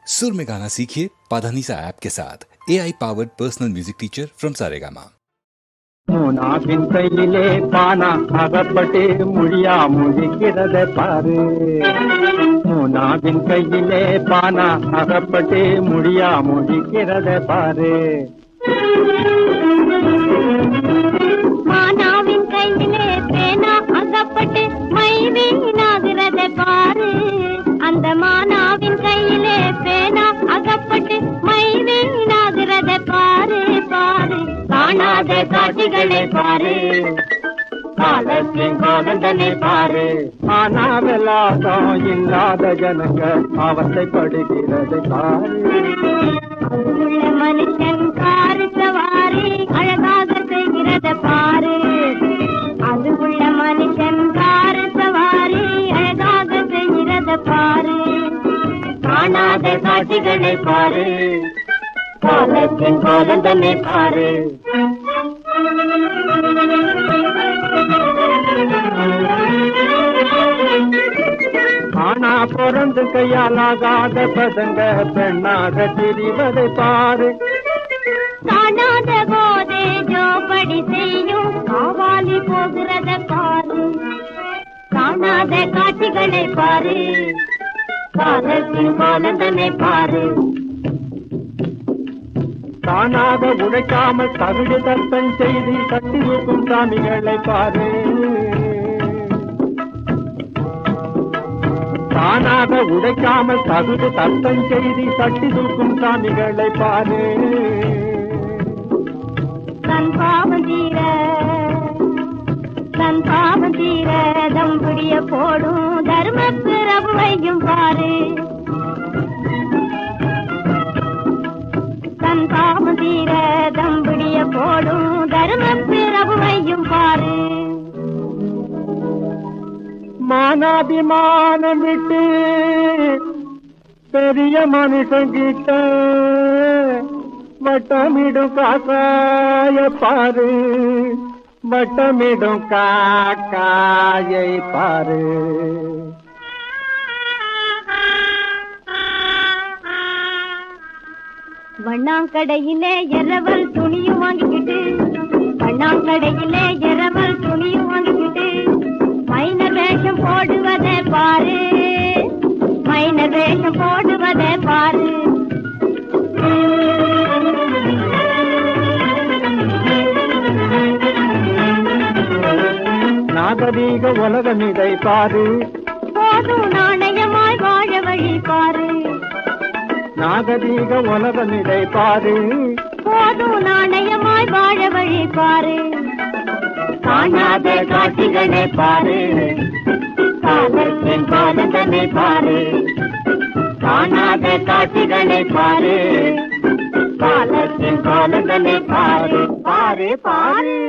सुर में गाना सीखिए पाधानीसा ऐप के साथ AI powered personal music teacher from Saregama. மூனாவின் கையிலே பானா அகப்பட்டு முடியா முழிக்கிறது பாரு. மூனாவின் கையிலே பானா அகப்பட்டு முடியா முழிக்கிறது பாரு. மானாவின் கையிலே பேனா அகப்பட்டு மை வீணாகிறது பாரு. அந்த மானாவின் கையிலே பேனா அகப்பட்டு மை வீணாகிறது பாரு பாரு. காணாத காட்சிகளை பாரு, காலத்தின் கோலந்தனை பாரு. ஆனாவெல்லாம் இல்லாத ஜனங்க அவஸ்தைப்படுகிறது பாரு. உள்ள மனுஷன் காரு சவாரி அழகாக செய்கிறத பாரு. அது உள்ள மனுஷன் காரு சவாரி அழகாக செய்கிறத பாரு. காணாத காட்சிகளை பாரு, காலத்தின் கோலந்தனை பாரு. ஆனா பிறந்து கையாலாகாத பசங்க பெண்ணாக திரிவதை பாரு. காணாத போதே ஜோபடி செய்யும் காவாலி போகிறத பாரு. காணாத காட்சிகளை பாரு, காலத்தின் கோலந்தனை பாரு. தானாக உழைக்காமல் தகுதி தத்தம் செய்து கட்டியிருக்கும் சாமிகளை பாரு. தானாக உழைக்காமல் தகுதி தத்தம் செய்து கட்டியிருக்கும் சாமிகளை பாரு. தன் பாவம் தீர தம்புடிய போடும் தர்ம பிரபுவையும் பாரு. தன் பாவம் தீர தம்புடிய போடும் தர்ம பிரபுவையும் பாரு. மானாபிமானம் விட்டு பெரிய மனுஷங்கிட்ட வட்டமிடும் காக்காய பாரு. வட்டமிடும் காக்காயை பாரு. வண்ணாங்கடையிலே இரவல் துணியும் வாங்கிக்கிட்டு, வண்ணாங்கடையிலே இரவல் துணியும் வாங்கிக்கிட்டு மைனர் வேஷம் போடுவதே பாரு. மைனர் வேஷம் போடுவதே பாரு. நாகரீக உலகம் இதை பாரு. போதும் நாணயமாய் வாழ வழி பாரு. நாகரீக உலகம் இதை பாரு. போதும் நாணயமாய் வாழ வழி பாரு. காணாத காட்சிகளை பாரு, காலத்தின் கோலந்தனை பாரு. காணாத காட்சிகளை பாரு, காலத்தின் கோலந்தனை பாரு. பாரு பாரு.